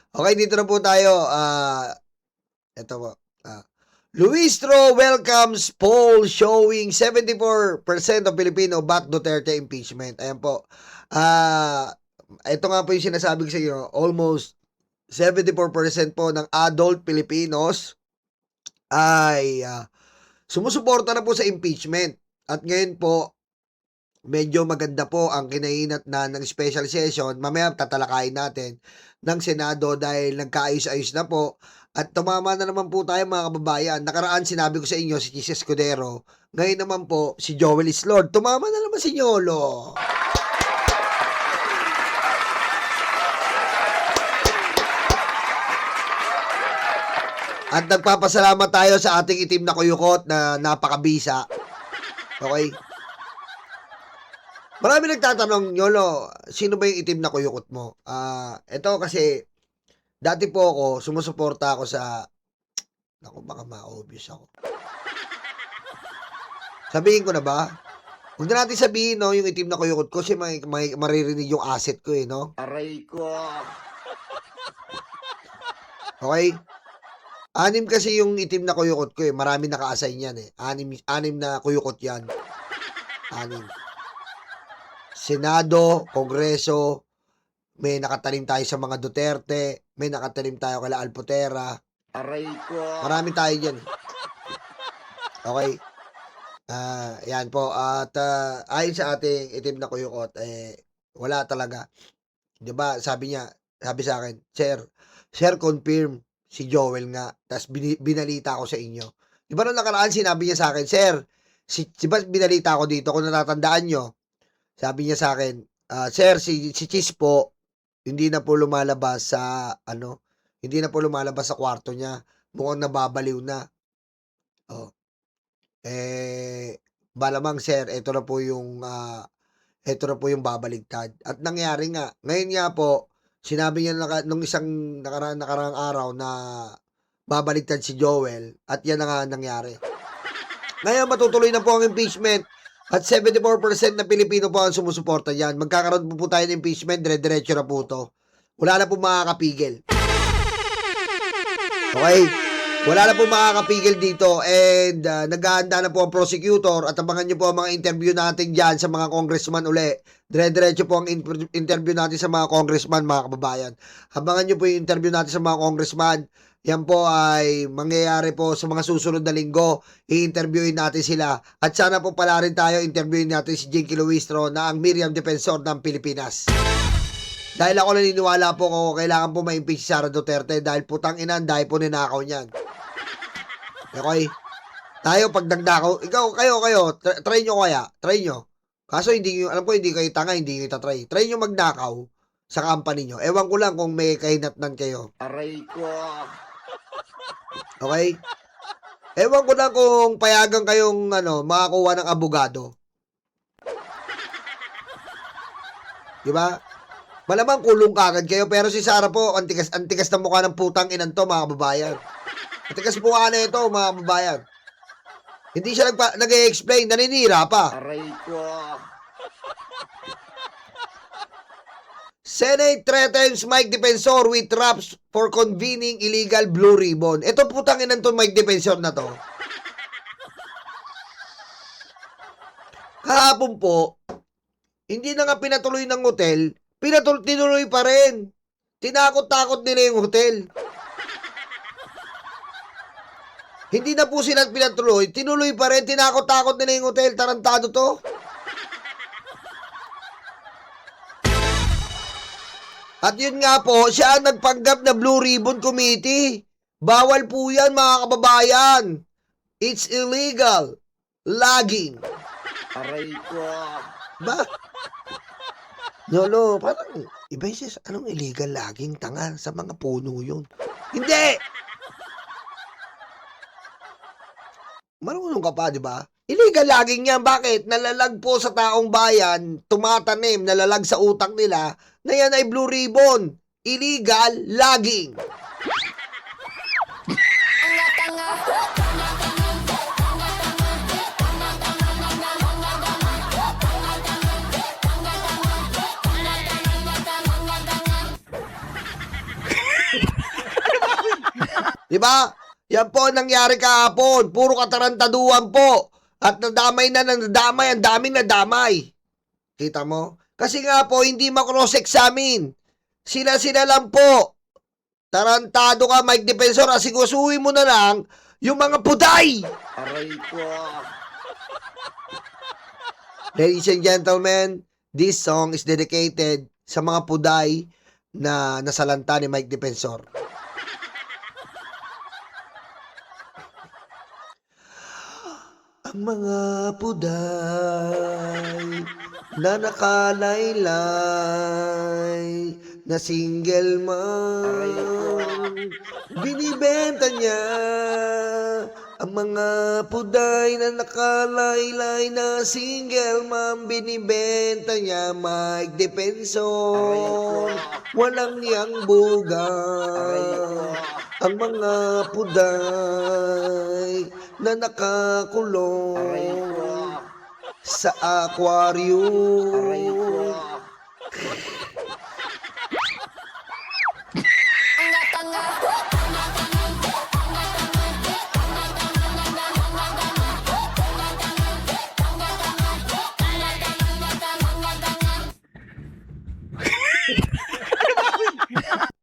Okay, dito na po tayo. Ito po. Luistro welcomes poll showing 74% of Filipino back Duterte impeachment. Ayan po. Ito nga po yung sinasabi ko sa inyo. Almost 74% po ng adult Filipinos ay sumusuporta na po sa impeachment. At ngayon po, medyo maganda po ang kinainat na ng special session. Mamaya tatalakayin natin ng Senado dahil nagkaayos-ayos na po. At tumama na naman po tayo mga kababayan. Nakaraan sinabi ko sa inyo si Chis Escudero. Ngayon naman po si Joel Islord. Tumama na naman si Nyolo. At nagpapasalamat tayo sa ating itim na kuyukot na napakabisa. Okay? Marami nagtatanong, Nyolo, sino ba yung itim na kuyukot mo? Ito kasi, dati po ako, sumusuporta ako sa, naku, baka ma-obvious ako. Sabihin ko na ba? Huwag na natin sabihin, no, yung itim na kuyukot ko kasi may maririnig yung asset ko, no? Aray ko. Okay? 6 kasi yung itim na kuyukot ko, Marami naka-assign yan, 6 na kuyukot yan. 6. Senado, Kongreso, may nakatanim tayo sa mga Duterte, may nakatanim tayo kala Alpotera. Aray ko. Marami tayo dyan. Okay? Yan po. At ayon sa ating itim na kuyukot, wala talaga. Diba, sabi sa akin, Sir, confirm si Joel nga. Tapos binalita ko sa inyo. Diba nung nakaraan, sinabi niya sa akin, Sir, diba binalita ko dito, kung natatandaan nyo, sabi niya sa akin, Sir, si Chis po, hindi na po lumalabas sa, hindi na po lumalabas sa kwarto niya. Mukhang nababaliw na. Oh. Malamang sir, ito na po yung babaligtad. At nangyari nga. Ngayon nga po, sinabi niya nung isang nakaraang araw na babaligtad si Joel at yan na nga nangyari. Ngayon matutuloy na po ang impeachment at 74% na Pilipino po ang sumusuporta diyan. Magkakaroon po tayo ng impeachment, dire-diretso na po to. Wala na po makakapigil. Okay? Wala na po makakapigil dito and naghahanda na po ang prosecutor at abangan nyo po ang mga interview natin dyan sa mga congressman uli. Dire-diretso po ang interview natin sa mga congressman, mga kababayan. Abangan nyo po yung interview natin sa mga congressman. Yan po ay mangyayari po sa mga susunod na linggo. I-interviewin natin sila. At sana po pala rin tayo interviewin natin si Jinky Luistro na ang Miriam Defensor ng Pilipinas. Dahil ako naniniwala po kung kailangan po ma-impeach si Sara Duterte dahil putang inan, dahil po ninakaw niyan. Okay? Tayo pag nagnakaw, kayo, try nyo kaya, try nyo. Kaso alam ko hindi kayo tanga, hindi kayo tatry. Try nyo magnakaw sa company nyo. Ewan ko lang kung may kahinatnan kayo. Aray ko. Okay? Ewan ko lang kung payagan kayong makakuha ng abogado. Diba? Malamang kulong kagad kayo, pero si Sara po, antigas na mukha ng putang inan to, mga kababayan. Antigas mukha na ito, mga kababayan. Hindi siya nag-i-explain, naninira pa. Aray ko. Senate threatens Mike Defensor with traps for convening illegal blue ribbon. Ito putang inan to, Mike Defensor na to. Kahapon po, hindi na nga pinatuloy ng hotel, tinuloy pa rin. Tinakot-takot nila yung hotel. Hindi na po sila pinatuloy, tinuloy pa rin, tinakot-takot nila yung hotel. Tarantado to. At yun nga po, siya ang nagpanggap na Blue Ribbon Committee. Bawal po yan, mga kababayan. It's illegal. Logging. Aray ko. Ba? Lolo, parang iba yung anong illegal logging? Tanga, sa mga puno yun. Hindi! Marunong ka pa, di ba? Illegal logging yan. Bakit? Nalalag po sa taong bayan, tumatanim, nalalag sa utak nila, na yan ay blue ribbon. Illegal logging. Di ba? Yan po ang nangyari kahapon. Puro katarantaduhan po. At nadamay na nadamay, ang daming nadamay. Kita mo? Kasi nga po, hindi ma-cross-examine. Sila lang po. Tarantado ka, Mike Defensor. Asigusuhin mo na lang yung mga puday. Aray ko. Ladies and gentlemen, this song is dedicated sa mga puday na nasalanta ni Mike Defensor. Ang mga puday na nakalaylay na single mom, binibenta niya. Ang mga puday na nakalaylay na single mom, binibenta niya. Mike Defensor, walang niyang buga. Ang mga puday na nakakulong sa aquarium.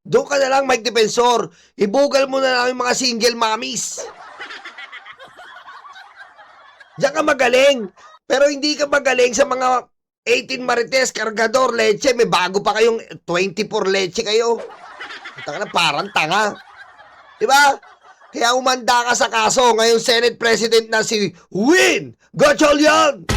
Doon ka na lang, Mike Defensor. Ibugal mo na lang yung mga single mommies. Diyan ka magaling. Pero hindi ka magaling sa mga 18 Marites, Cargador, Leche. May bago pa kayong 24 Leche kayo. Tanga na, parang tanga. Diba? Kaya umanda ka sa kaso. Ngayon Senate President na si Win Gatchalian.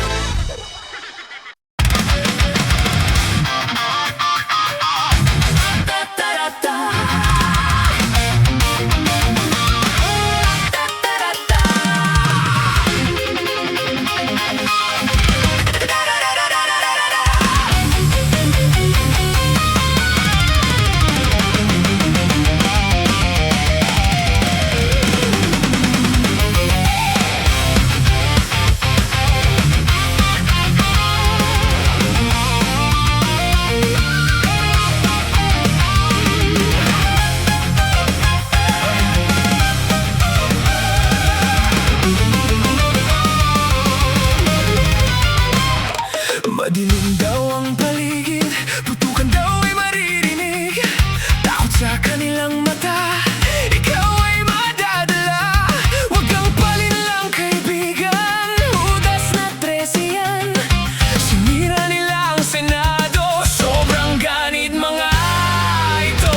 Madilim daw ang paligid, putukan daw ay maririnig. Takot sa kanilang mata, ikaw ay madadala. Huwag kang palinlang kaibigan, udas na 13 yan. Sinira nila ang Senado, sobrang ganit mga ito.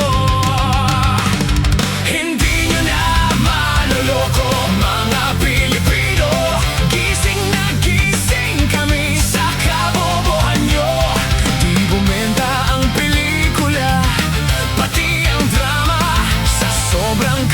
Hindi nyo na maloloko mga Pilipino. Gising na gising kami sa kabobohan nyo. Di bumenta ang pelikula, pati ang drama sa sobrang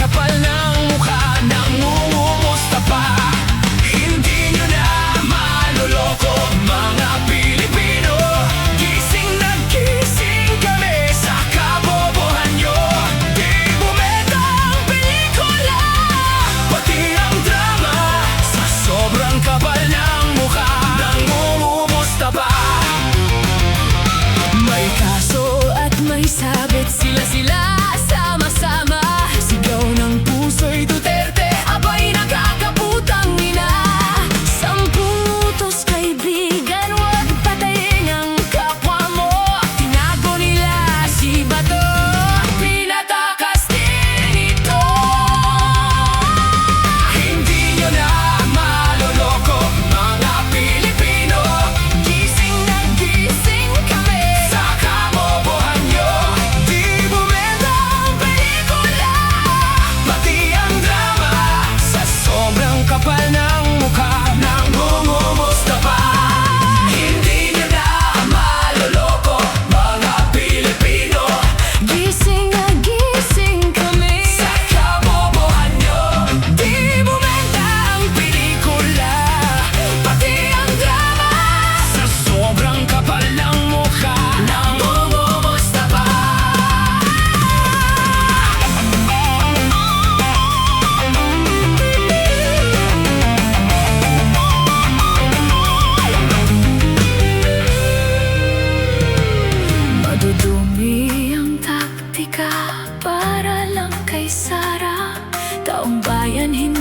bayan, hindi